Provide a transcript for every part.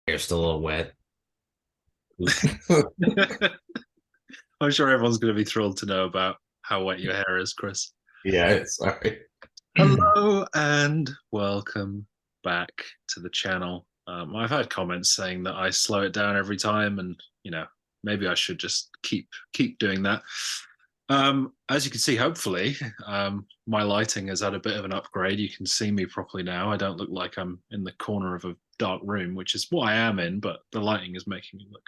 Hair's still a little wet. I'm sure everyone's going to be thrilled to know about how wet your hair is, Chris. Yeah, sorry. Hello and welcome back to the channel. I've had comments saying that I slow it down every time, and maybe I should just keep doing that. As you can see, hopefully, my lighting has had a bit of an upgrade. You can see me properly now. I don't look like I'm in the corner of a dark room, which is what I am in, but the lighting is making me look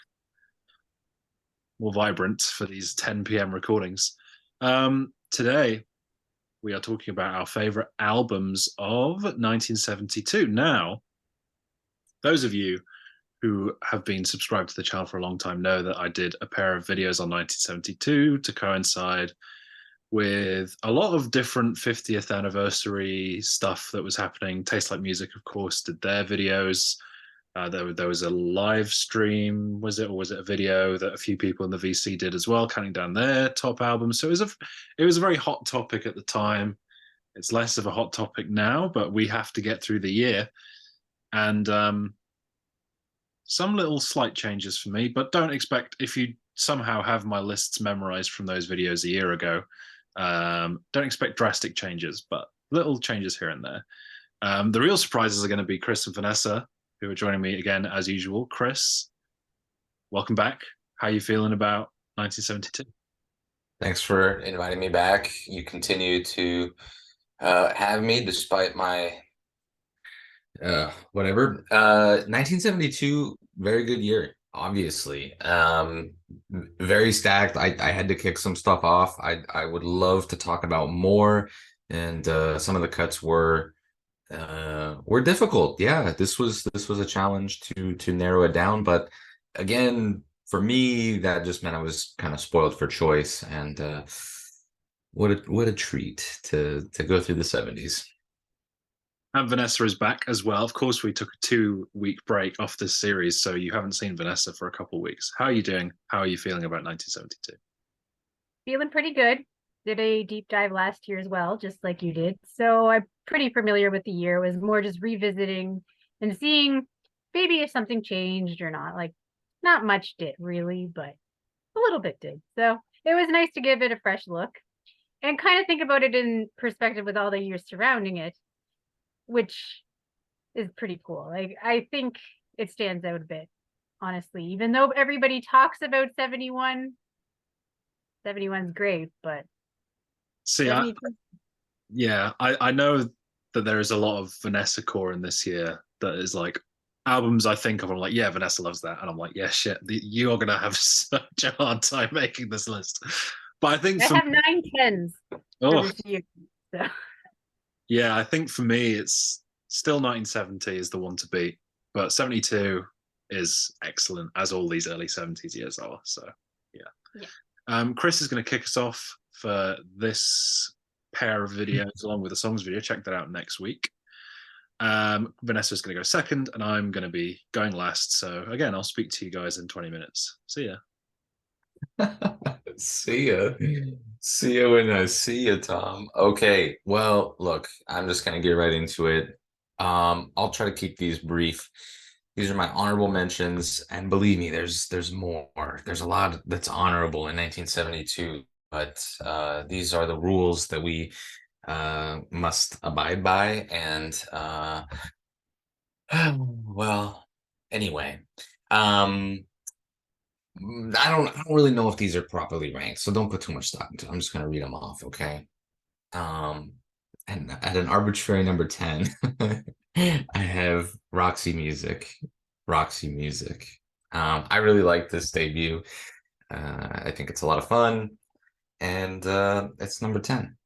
more vibrant for these 10 p.m. recordings. Today, we are talking about our favorite albums of 1972. Now, those of you who have been subscribed to the channel for a long time know that I did a pair of videos on 1972 to coincide with a lot of different 50th anniversary stuff that was happening. Taste Like Music, of course, did their videos. There was a live stream, was it, or was it a video that a few people in the VC did as well, counting down their top albums. So it was a very hot topic at the time. It's less of a hot topic now, but we have to get through the year, and some little slight changes for me. But don't expect, if you somehow have my lists memorized from those videos a year ago, don't expect drastic changes, but little changes here and there. The real surprises are going to be Chris and Vanessa, who are joining me again as usual. Chris, welcome back. How are you feeling about 1972? Thanks for inviting me back. You continue to have me despite my whatever. 1972, very good year, obviously. Very stacked. I had to kick some stuff off. I would love to talk about more, and some of the cuts were difficult. Yeah, this was a challenge to narrow it down, but again, for me, that just meant I was kind of spoiled for choice, and what a treat to go through the 70s. And Vanessa is back as well. Of course, we took a 2 week break off this series, so you haven't seen Vanessa for a couple of weeks. How are you doing? How are you feeling about 1972? Feeling pretty good. Did a deep dive last year as well, just like you did. So I'm pretty familiar with the year. It was more just revisiting and seeing maybe if something changed or not. Like, not much did really, but a little bit did. So it was nice to give it a fresh look and kind of think about it in perspective with all the years surrounding it, which is pretty cool. Like, I think it stands out a bit, honestly, even though everybody talks about 71. 71's great, but See, 72. I know that there is a lot of Vanessa core in this year that is like albums I think of. I'm like, yeah, Vanessa loves that, and I'm like, yeah, shit, you are gonna have such a hard time making this list. But I think I for have 9 10s for oh this year. So yeah, I think for me it's still 1970 is the one to beat, but 72 is excellent as all these early 70s years are. So yeah. yeah. Chris is going to kick us off for this pair of videos along with the songs video. Check that out next week. Vanessa's going to go second, and I'm going to be going last. So again, I'll speak to you guys in 20 minutes. See ya. See ya. See ya when I see ya, Tom. Okay, well, look, I'm just gonna get right into it. I'll try to keep these brief. These are my honorable mentions, and believe me, there's more. There's a lot that's honorable in 1972, but these are the rules that we must abide by, and well, anyway. Um, I don't really know if these are properly ranked, so don't put too much stock into it. I'm just gonna read them off, okay? Um, and at an arbitrary number 10, I have Roxy Music. Roxy Music. I really like this debut. I think it's a lot of fun, and it's number 10.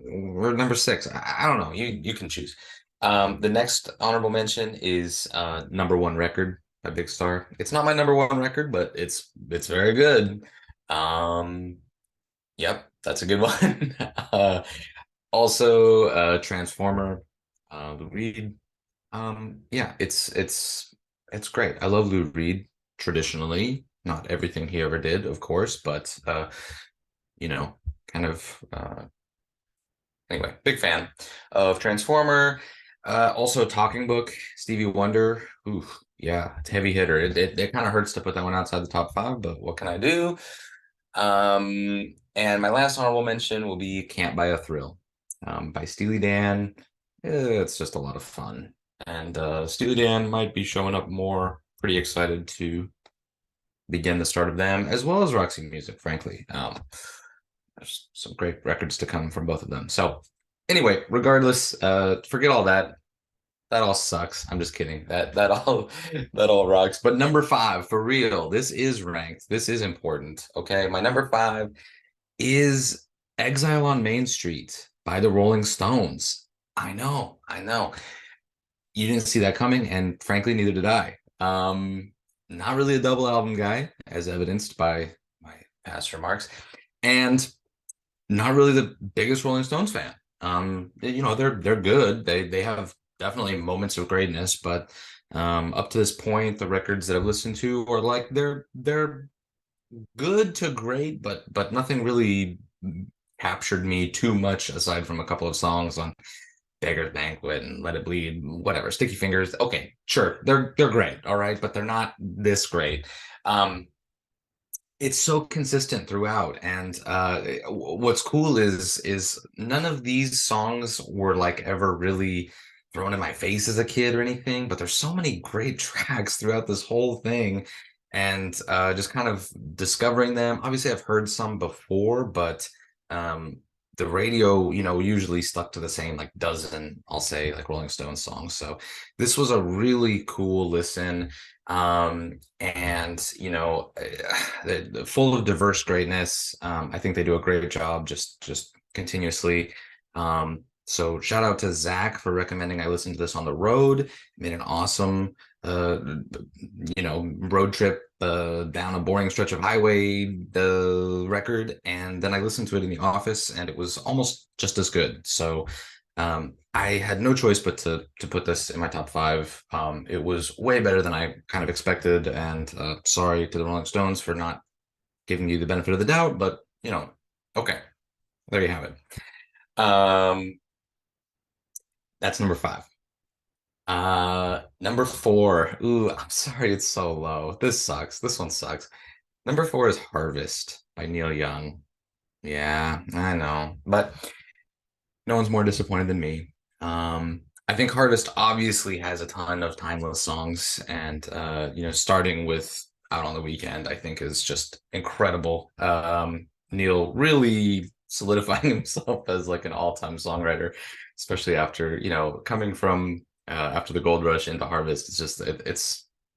We're number 6. I don't know. You can choose. The next honorable mention is number one record by Big Star. It's not my number one record, but it's very good. Um, yep, that's a good one. Also, Transformer, Lou Reed. Yeah, it's great. I love Lou Reed traditionally. Not everything he ever did, of course, but you know, kind of anyway, big fan of Transformer. Also, Talking Book, Stevie Wonder. Ooh, Yeah, it's a heavy hitter. It kind of hurts to put that one outside the top five, but what can I do? And my last honorable mention will be Can't Buy a Thrill, by Steely Dan. It's just a lot of fun. And Steely Dan might be showing up more. Pretty excited to begin the start of them, as well as Roxy Music, frankly. There's some great records to come from both of them. So anyway, regardless, forget all that. That all sucks. I'm just kidding. That all rocks. But number five, for real, this is ranked. This is important. Okay. My number five is Exile on Main Street by the Rolling Stones. I know, I know. You didn't see that coming, and frankly, neither did I. Not really a double album guy, as evidenced by my past remarks, and not really the biggest Rolling Stones fan. They're good. They have definitely moments of greatness, but up to this point, the records that I've listened to are like they're good to great, but nothing really captured me too much aside from a couple of songs on Beggar's Banquet and Let It Bleed, whatever, Sticky Fingers. Okay, sure, they're great, all right, but they're not this great. It's so consistent throughout, and what's cool is none of these songs were like ever really thrown in my face as a kid or anything, but there's so many great tracks throughout this whole thing, and just kind of discovering them. Obviously, I've heard some before, but um, the radio, usually stuck to the same like dozen, I'll say, like Rolling Stones songs. So this was a really cool listen. And full of diverse greatness. I think they do a great job just continuously. So shout out to Zach for recommending I listen to this on the road. Made an awesome road trip down a boring stretch of highway, the record, and then I listened to it in the office, and it was almost just as good. So I had no choice but to put this in my top five. It was way better than I kind of expected, and sorry to the Rolling Stones for not giving you the benefit of the doubt, but okay, there you have it. That's number five. Number four. Ooh, I'm sorry it's so low. This sucks. This one sucks. Number four is Harvest by Neil Young. Yeah, I know, but no one's more disappointed than me. I think Harvest obviously has a ton of timeless songs, and starting with Out on the Weekend, I think is just incredible. Neil really solidifying himself as like an all-time songwriter, especially after coming from after the Gold Rush into Harvest. It's just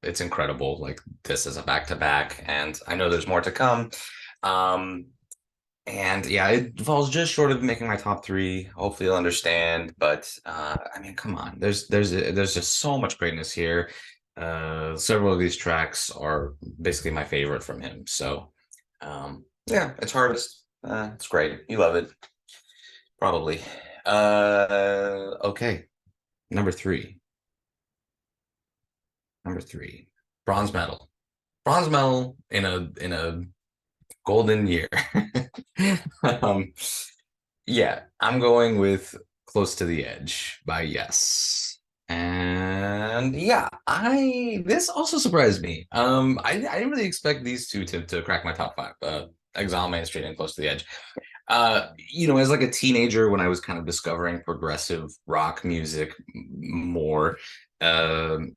it's incredible. Like this is a back-to-back, and I know there's more to come. And yeah, it falls just short of making my top three. Hopefully you'll understand. But I mean, come on. There's just so much greatness here. Several of these tracks are basically my favorite from him. So yeah, it's Harvest. It's great. You love it. Probably. Okay. Number three. Bronze medal. Bronze medal in a golden year. um, yeah, I'm going with Close to the Edge by Yes. And yeah, this also surprised me. I didn't really expect these two to crack my top five. Exile Main Street and Close to the Edge. As like a teenager when I was kind of discovering progressive rock music more, going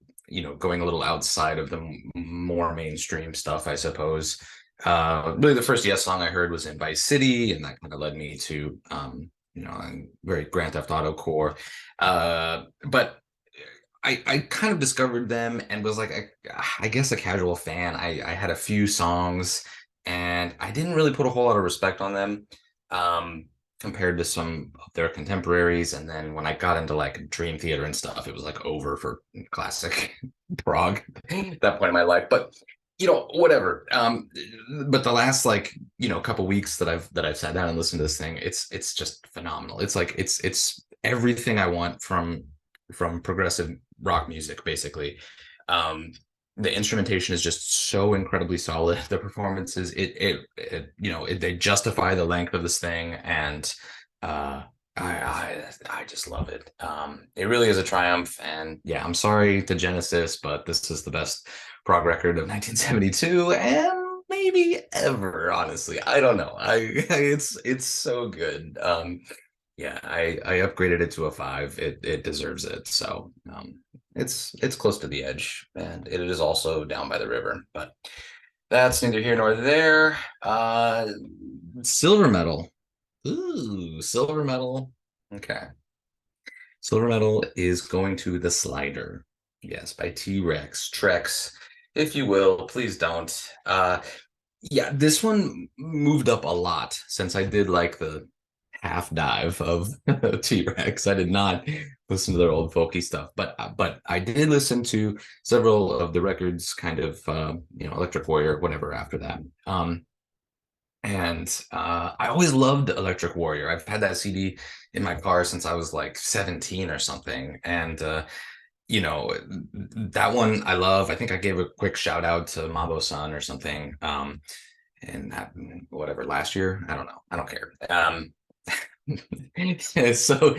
a little outside of the more mainstream stuff, I suppose. Really the first Yes song I heard was in Vice City, and that kind of led me to very Grand Theft Auto core. But I kind of discovered them and was like I guess a casual fan. I had a few songs, and I didn't really put a whole lot of respect on them compared to some of their contemporaries. And then when I got into like Dream Theater and stuff, it was like over for classic prog at that point in my life. But whatever. But the last couple weeks that I've sat down and listened to this thing, it's just phenomenal. It's like it's everything I want from progressive rock music, basically. The instrumentation is just so incredibly solid. The performances, they justify the length of this thing, and I just love it. It really is a triumph, and yeah, I'm sorry to Genesis, but this is the best prog record of 1972 and maybe ever. Honestly, I don't know. It's so good. Yeah, I upgraded it to a 5. It deserves it. So it's close to the edge, and it is also down by the river, but that's neither here nor there. Silver medal. Ooh, silver medal. Okay. Silver medal is going to the slider. Yes, by T-Rex. Trex, if you will. Please don't. Yeah, this one moved up a lot since I did like the half dive of T-Rex. I did not listen to their old folky stuff, but I did listen to several of the records, kind of Electric Warrior, whatever after that. And I always loved Electric Warrior. I've had that CD in my car since I was like 17 or something. And you know, that one I love. I think I gave a quick shout out to Mabo San or something. And that, whatever, last year. I don't know. I don't care. So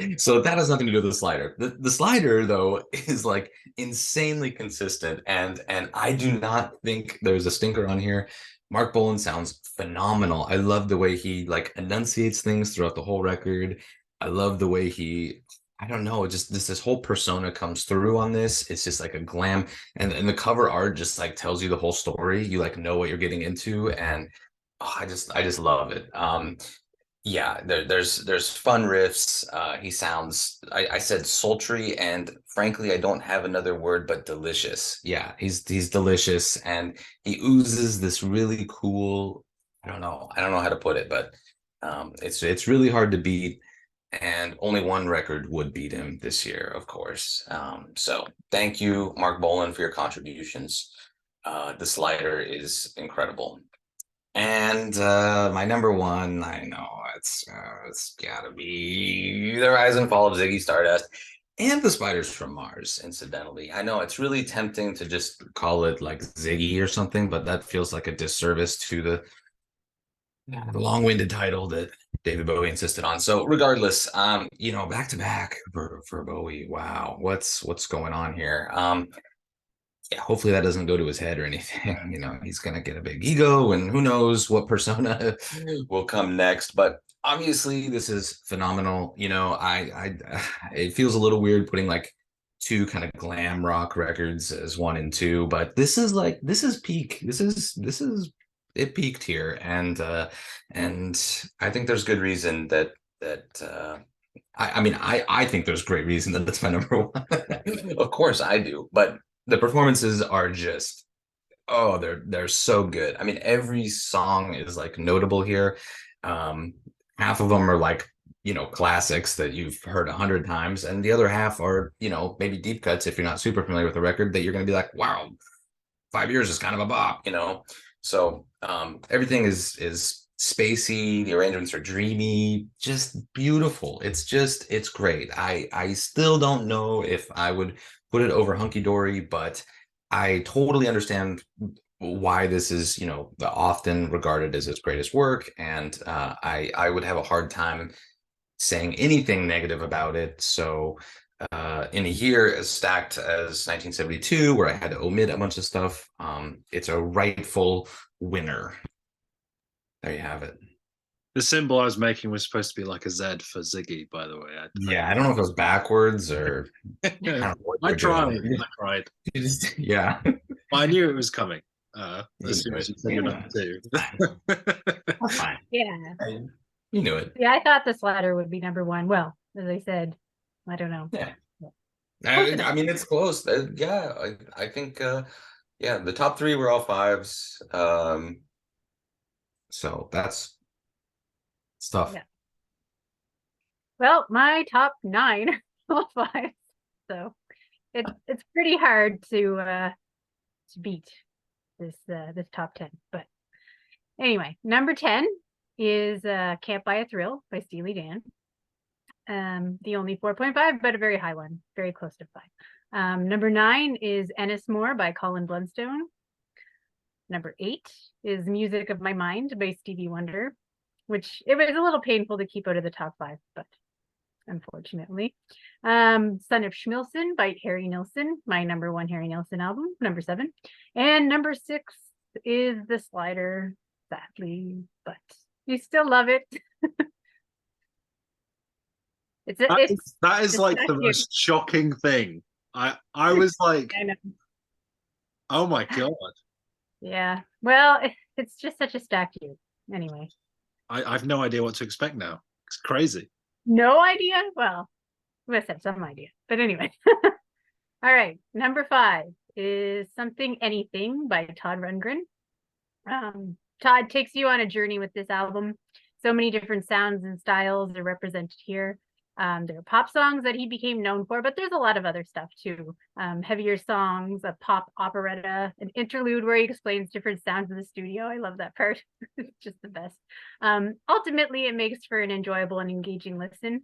that has nothing to do with the slider. The slider though is like insanely consistent, and I do not think there's a stinker on here. Mark Bolan sounds phenomenal. I love the way he like enunciates things throughout the whole record. I love the way he, I don't know, just this whole persona comes through on this. It's just like a glam, and the cover art just like tells you the whole story. You like know what you're getting into, and oh, I just love it. Yeah, there's fun riffs. He sounds, I said sultry, and frankly, I don't have another word but delicious. Yeah, he's delicious, and he oozes this really cool. I don't know how to put it, but it's really hard to beat, and only one record would beat him this year, of course. So thank you, Mark Bolan, for your contributions. The slider is incredible. And my number one, I know it's gotta be The Rise and Fall of Ziggy Stardust and The Spiders from Mars, incidentally. I know it's really tempting to just call it like Ziggy or something, but that feels like a disservice to the long-winded title that David Bowie insisted on. So regardless, back to back for Bowie. Wow, what's going on here? Yeah, hopefully that doesn't go to his head or anything. He's gonna get a big ego, and who knows what persona will come next. But obviously, this is phenomenal. It feels a little weird putting like two kind of glam rock records as one and two, but this is peak. This is it peaked here, and I think there's good reason that. I think there's great reason that that's my number one. Of course I do, but the performances are just, oh, they're so good. I mean, every song is like notable here. Half of them are like classics that you've heard 100 times, and the other half are maybe deep cuts if you're not super familiar with the record, that you're going to be like, wow, 5 years is kind of a bop. So everything is spacey. The arrangements are dreamy, just beautiful. It's great. I still don't know if I would put it over Hunky Dory, but I totally understand why this is often regarded as his greatest work, and I would have a hard time saying anything negative about it. So in a year as stacked as 1972, where I had to omit a bunch of stuff, it's a rightful winner. There you have it. The symbol I was making was supposed to be like a Z for Ziggy, by the way. Yeah, I don't know if it was backwards or I don't know what I you're tried. doing. I tried. Yeah. I knew it was coming. As soon as you said your Yeah. number two. That's fine. Yeah. You knew it. Yeah, I thought the slider would be number one. Well, as I said, I don't know. Yeah. Close enough. I mean, it's close. Yeah, I think yeah, the top three were all fives. So that's stuff. Yeah. Well, my top 9 are all 5. So it's pretty hard to beat this top 10. But anyway, number 10 is Can't Buy a Thrill by Steely Dan. The only 4.5, but a very high one, very close to 5. Number 9 is Ennismore by Colin Blunstone. Number 8 is Music of My Mind by Stevie Wonder, which it was a little painful to keep out of the top 5, but unfortunately. Son of Schmilson by Harry Nilsson, my number one Harry Nilsson album, number 7. And number 6 is The Slider, sadly, but you still love it. That is like the most shocking thing. I was like, I know. oh my God. Yeah. Well, it's just such a stacked year. Anyway. I've no idea what to expect now. It's crazy. No idea? Well, we must have some idea. But anyway. All right. Number 5 is Something Anything by Todd Rundgren. Todd takes you on a journey with this album. So many different sounds and styles are represented here. There are pop songs that he became known for, but there's a lot of other stuff too. Heavier songs, a pop operetta, an interlude where he explains different sounds of the studio. I love that part. It's just the best. Ultimately, it makes for an enjoyable and engaging listen.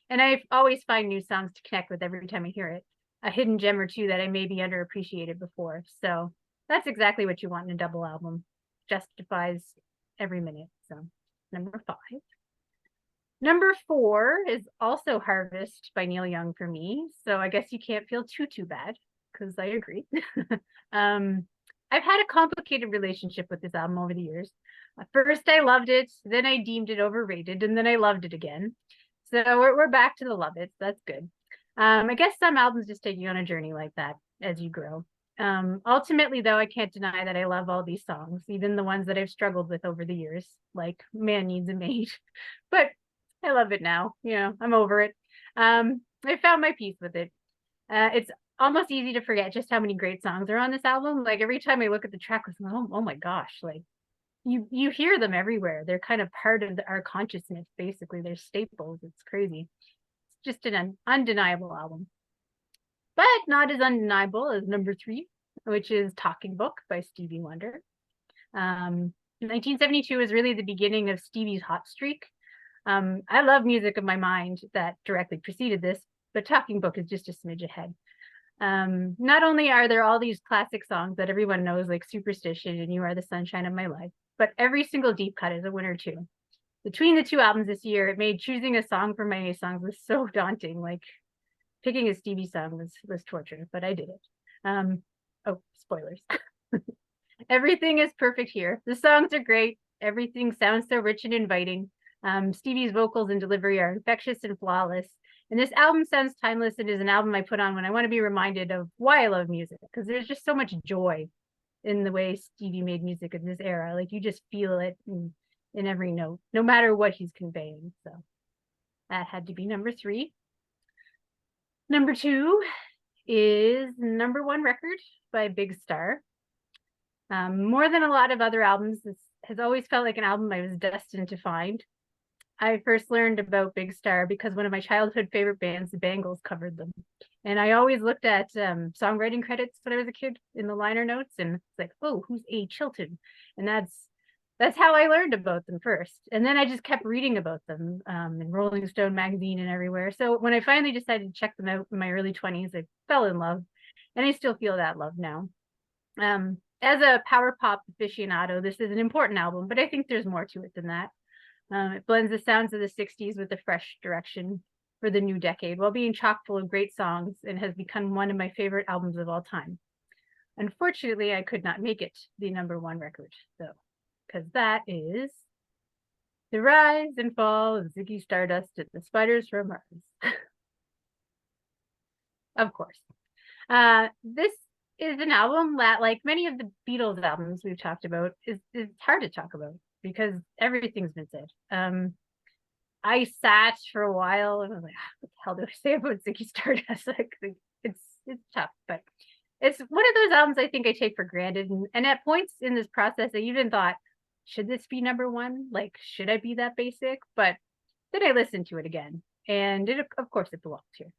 And I always find new songs to connect with every time I hear it. A hidden gem or two that I maybe underappreciated before. So that's exactly what you want in a double album. Justifies every minute. So number 5. Number 4 is also Harvest by Neil Young for me. So I guess you can't feel too bad because I agree. I've had a complicated relationship with this album over the years. At first I loved it, then I deemed it overrated, and then I loved it again. So we're back to the love it. That's good. I guess some albums just take you on a journey like that as you grow. Ultimately, though, I can't deny that I love all these songs, even the ones that I've struggled with over the years, like Man Needs a Maid. But I love it now. You know, I'm over it. I found my peace with it. It's almost easy to forget just how many great songs are on this album. Like every time I look at the track list, oh my gosh, like you hear them everywhere. They're kind of part of our consciousness, basically. They're staples. It's crazy. It's just an undeniable album. But not as undeniable as number 3, which is Talking Book by Stevie Wonder. 1972 was really the beginning of Stevie's hot streak. I love Music of My Mind that directly preceded this, but Talking Book is just a smidge ahead. Not only are there all these classic songs that everyone knows, like Superstition and You Are the Sunshine of My Life, but every single deep cut is a winner too. Between the 2 albums this year, it made choosing a song for my songs was so daunting. Like picking a Stevie song was torture, but I did it. Oh, spoilers. Everything is perfect here. The songs are great. Everything sounds so rich and inviting. Stevie's vocals and delivery are infectious and flawless. And this album sounds timeless. It is an album I put on when I want to be reminded of why I love music, because there's just so much joy in the way Stevie made music in this era. Like you just feel it in every note, no matter what he's conveying. So that had to be number 3. Number 2 is number 1 record by Big Star. More than a lot of other albums, this has always felt like an album I was destined to find. I first learned about Big Star because one of my childhood favorite bands, the Bangles, covered them. And I always looked at songwriting credits when I was a kid in the liner notes, and it's like, oh, who's A. Chilton? And that's how I learned about them first. And then I just kept reading about them in Rolling Stone magazine and everywhere. So when I finally decided to check them out in my early 20s, I fell in love, and I still feel that love now. As a power pop aficionado, this is an important album, but I think there's more to it than that. It blends the sounds of the 60s with a fresh direction for the new decade while being chock full of great songs, and has become one of my favorite albums of all time. Unfortunately, I could not make it the number 1 record, though, because that is The Rise and Fall of Ziggy Stardust and the Spiders from Mars. Of course. This is an album that, like many of the Beatles albums we've talked about, is hard to talk about because everything's been said. I sat for a while and I was like, what the hell do I say about Ziggy Stardust? Like, it's tough, but it's one of those albums I think I take for granted. And at points in this process, I even thought, should this be number 1? Like, should I be that basic? But then I listened to it again, and of course it belongs here.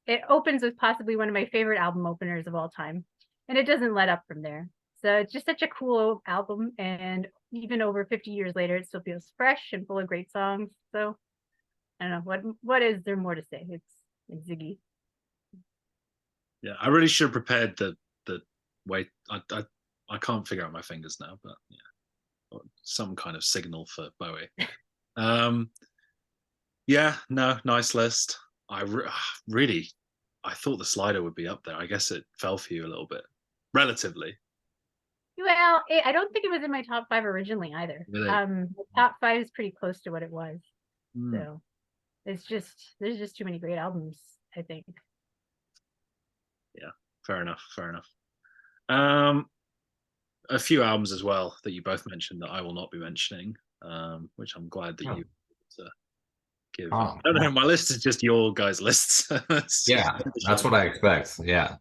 It opens with possibly one of my favorite album openers of all time, and it doesn't let up from there. So it's just such a cool album, and even over 50 years later, it still feels fresh and full of great songs. So I don't know, what is there more to say? It's Ziggy. Yeah, I really should have prepared the way. I can't figure out my fingers now, but yeah, some kind of signal for Bowie. Yeah, no, nice list. Really, I thought the slider would be up there. I guess it fell for you a little bit, relatively. Well, I don't think it was in my top five originally either. Really. The top five is pretty close to what it was. Mm, So there's just too many great albums, I think. yeah, fair enough. Fair enough. Um, a few albums as well that you both mentioned that I will not be mentioning, which I'm glad that Oh, you to give. I oh, don't know. oh. My list is just your guys' lists. It's just Yeah, that's what I expect. Yeah.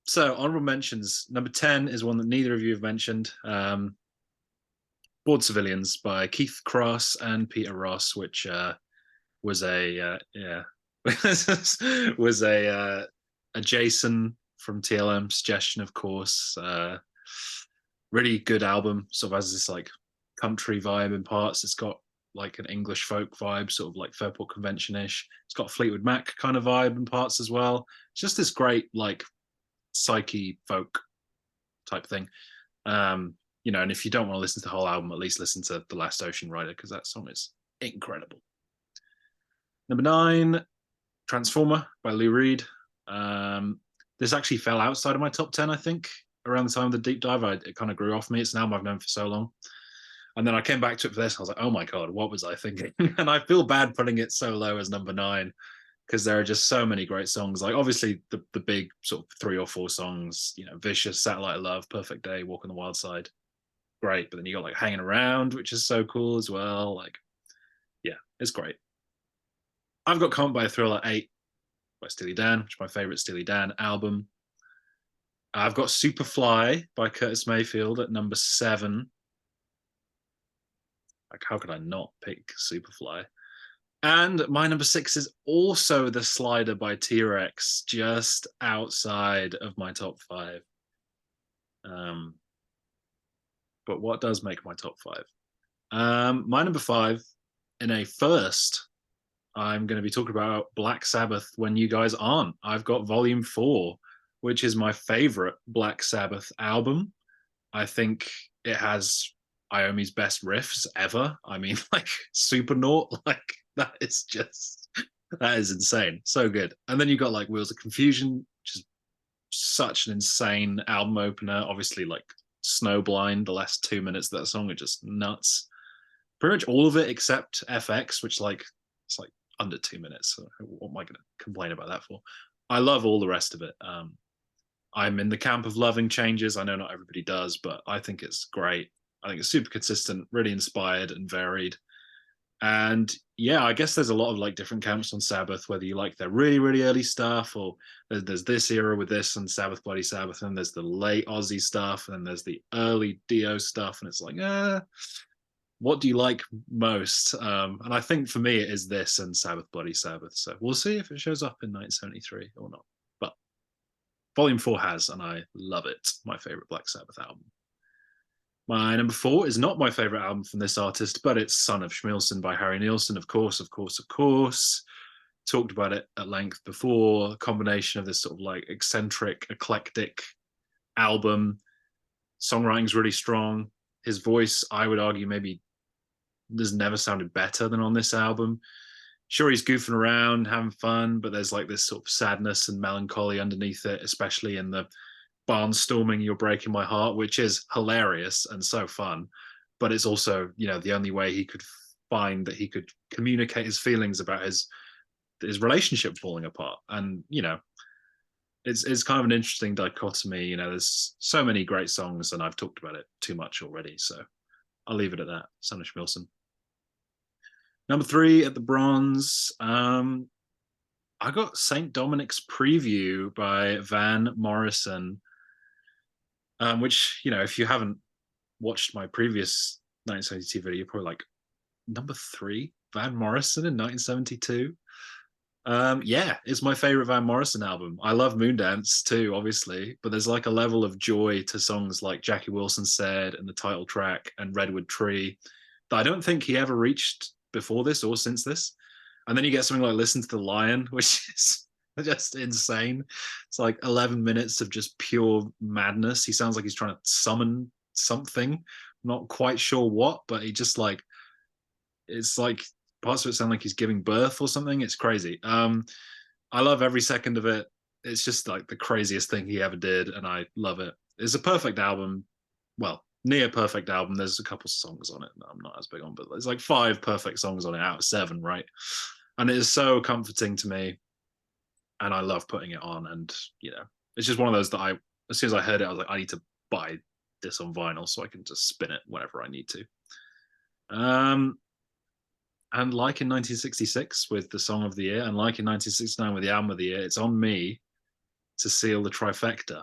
so honorable mentions. Number 10 is one that neither of you have mentioned. Bored Civilians by Keith Cross and Peter Ross, which was was a Jason from TLM suggestion, of course. Really good album. Sort of has this like country vibe in parts. It's got like an English folk vibe, sort of like Fairport Convention ish. It's got Fleetwood Mac kind of vibe in parts as well. It's just this great like psyche folk type thing. Um, and if you don't want to listen to the whole album, at least listen to The Last Ocean Rider because that song is incredible. Number 9, Transformer by Lou Reed. This actually fell outside of my top 10, I think, around the time of the deep dive. It kind of grew off me. It's an album I've known for so long. And then I came back to it for this. And I was like, oh my God, what was I thinking? And I feel bad putting it so low as number 9 because there are just so many great songs. Like obviously the big sort of 3 or 4 songs, Vicious, Satellite of Love, Perfect Day, Walk on the Wild Side. Great. But then you got like Hanging Around, which is so cool as well. Like, yeah, it's great. I've got Can't Buy a Thrill at 8 by Steely Dan, which is my favorite Steely Dan album. I've got Superfly by Curtis Mayfield at number 7. Like, how could I not pick Superfly? And my number 6 is also The Slider by T-Rex, just outside of my top 5. But what does make my top 5? My number 5, in a first, I'm going to be talking about Black Sabbath when you guys aren't. I've got Volume 4, which is my favorite Black Sabbath album. I think it has Iommi's best riffs ever. I mean, like Supernaut, like that is insane. So good. And then you got like Wheels of Confusion, which is such an insane album opener. Obviously, like Snowblind, the last 2 minutes of that song are just nuts. Pretty much all of it except FX, which like it's like under 2 minutes. So what am I going to complain about that for? I love all the rest of it. I'm in the camp of loving Changes. I know not everybody does, but I think it's great. I think it's super consistent, really inspired and varied. And yeah, I guess there's a lot of like different camps on Sabbath, whether you like their really, really early stuff or there's this era with this and Sabbath Bloody Sabbath, and there's the late Aussie stuff, and then there's the early Dio stuff, and it's like, what do you like most? And I think for me it is this and Sabbath Bloody Sabbath. So we'll see if it shows up in 1973 or not. But Volume 4 has, and I love it. My favorite Black Sabbath album. My number 4 is not my favorite album from this artist, but it's Son of Schmilson by Harry Nilsson. Of course, of course, of course. Talked about it at length before. A combination of this sort of like eccentric, eclectic album. Songwriting's really strong. His voice, I would argue, maybe has never sounded better than on this album. Sure, he's goofing around, having fun, but there's like this sort of sadness and melancholy underneath it, especially in the barnstorming You're Breaking My Heart, which is hilarious and so fun. But it's also, the only way he could find that he could communicate his feelings about his relationship falling apart. And, it's kind of an interesting dichotomy. There's so many great songs, and I've talked about it too much already. So I'll leave it at that. Son of Schmilson. Number 3 at the bronze. I got St. Dominic's Preview by Van Morrison, which, if you haven't watched my previous 1972 video, you're probably like, number 3, Van Morrison in 1972. Yeah, it's my favorite Van Morrison album. I love Moondance too, obviously, but there's like a level of joy to songs like Jackie Wilson Said and the title track and Redwood Tree that I don't think he ever reached before this or since this. And then you get something like Listen to the Lion, which is just insane. It's like 11 minutes of just pure madness. He sounds like he's trying to summon something. Not quite sure what, but he just like, it's like parts of it sound like he's giving birth or something. It's crazy. I love every second of it. It's just like the craziest thing he ever did, and I love it. It's a perfect album. Well, near perfect album. There's a couple songs on it that I'm not as big on, but there's like 5 perfect songs on it out of 7, right? And it is so comforting to me, and I love putting it on. And it's just one of those that as soon as I heard it, I was like, I need to buy this on vinyl so I can just spin it whenever I need to. And like in 1966 with the Song of the Year, and like in 1969 with the Album of the Year, it's on me to seal the trifecta.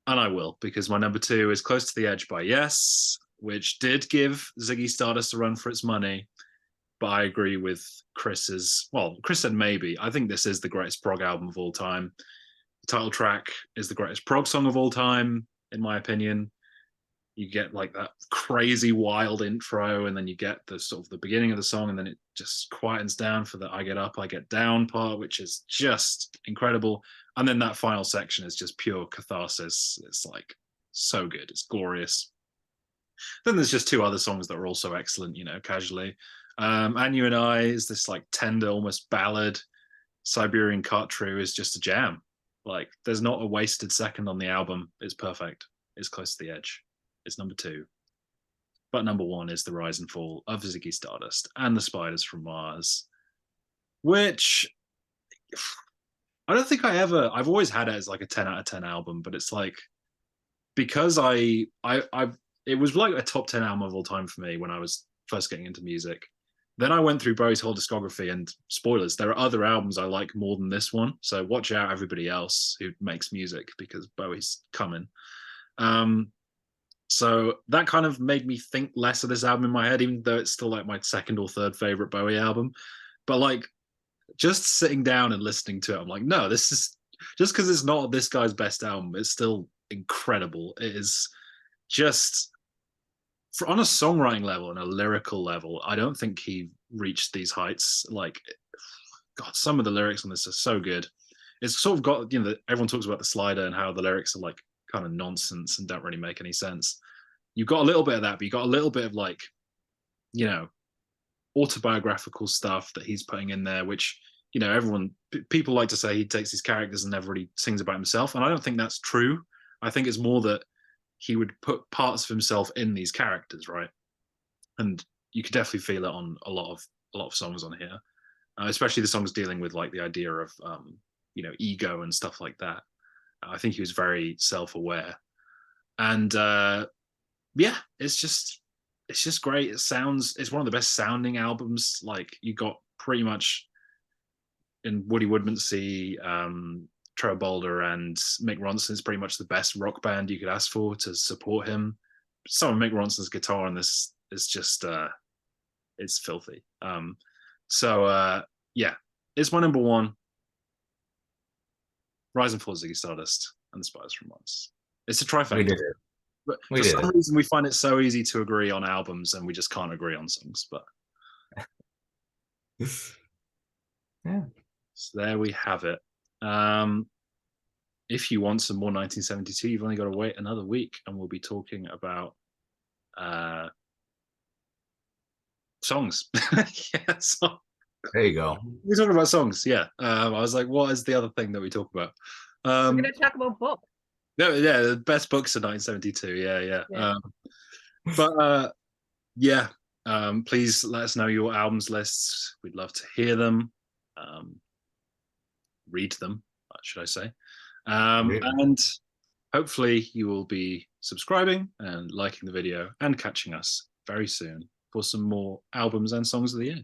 And I will, because my number 2 is Close to the Edge by Yes, which did give Ziggy Stardust a run for its money. But I agree with Chris's. Well, Chris said maybe. I think this is the greatest prog album of all time. The title track is the greatest prog song of all time, in my opinion. You get like that crazy wild intro, and then you get the sort of the beginning of the song, and then it just quietens down for the I Get Up, I Get Down part, which is just incredible. And then that final section is just pure catharsis. It's like so good. It's glorious. Then there's just 2 other songs that are also excellent, casually. And You and I is this like tender, almost ballad. Siberian Cartreau is just a jam. Like there's not a wasted second on the album. It's perfect. It's Close to the Edge. It's number 2. But number 1 is The Rise and Fall of Ziggy Stardust and the Spiders from Mars, which I don't think I've always had it as like a 10 out of 10 album, but it's like, because it was like a top 10 album of all time for me when I was first getting into music. Then I went through Bowie's whole discography, and spoilers, there are other albums I like more than this one. So watch out, everybody else who makes music, because Bowie's coming. So that kind of made me think less of this album in my head, even though it's still like my 2nd or 3rd favorite Bowie album. But like just sitting down and listening to it, I'm like, no, this is just because it's not this guy's best album. It's still incredible. It is just on a songwriting level and a lyrical level. I don't think he reached these heights. Like, God, some of the lyrics on this are so good. It's sort of got, everyone talks about the slider and how the lyrics are like kind of nonsense and don't really make any sense. You've got a little bit of that, but you've got a little bit of like, autobiographical stuff that he's putting in there, which, people like to say he takes his characters and never really sings about himself. And I don't think that's true. I think it's more that he would put parts of himself in these characters, right? And you could definitely feel it on a lot of songs on here, especially the songs dealing with like the idea of, ego and stuff like that. I think he was very self-aware, and it's just great. It's one of the best sounding albums. Like you got pretty much in Woody Woodmansey, Trevor Bolder, and Mick Ronson's pretty much the best rock band you could ask for to support him. Some of Mick Ronson's guitar on this is just it's filthy. It's my number 1. Rise and Fall of Ziggy Stardust and the Spiders from Mars. It's a trifecta. We did it. But for some reason, we find it so easy to agree on albums, and we just can't agree on songs. But yeah. So there we have it. If you want some more 1972, you've only got to wait another week, and we'll be talking about songs. So There you go. we're talking about songs. Yeah. I was like, what is the other thing that we talk about? We're going to talk about books. No, yeah, the best books of 1972. Yeah. Please let us know your albums lists. We'd love to hear them, read them, should I say? And hopefully you will be subscribing and liking the video and catching us very soon for some more albums and songs of the year.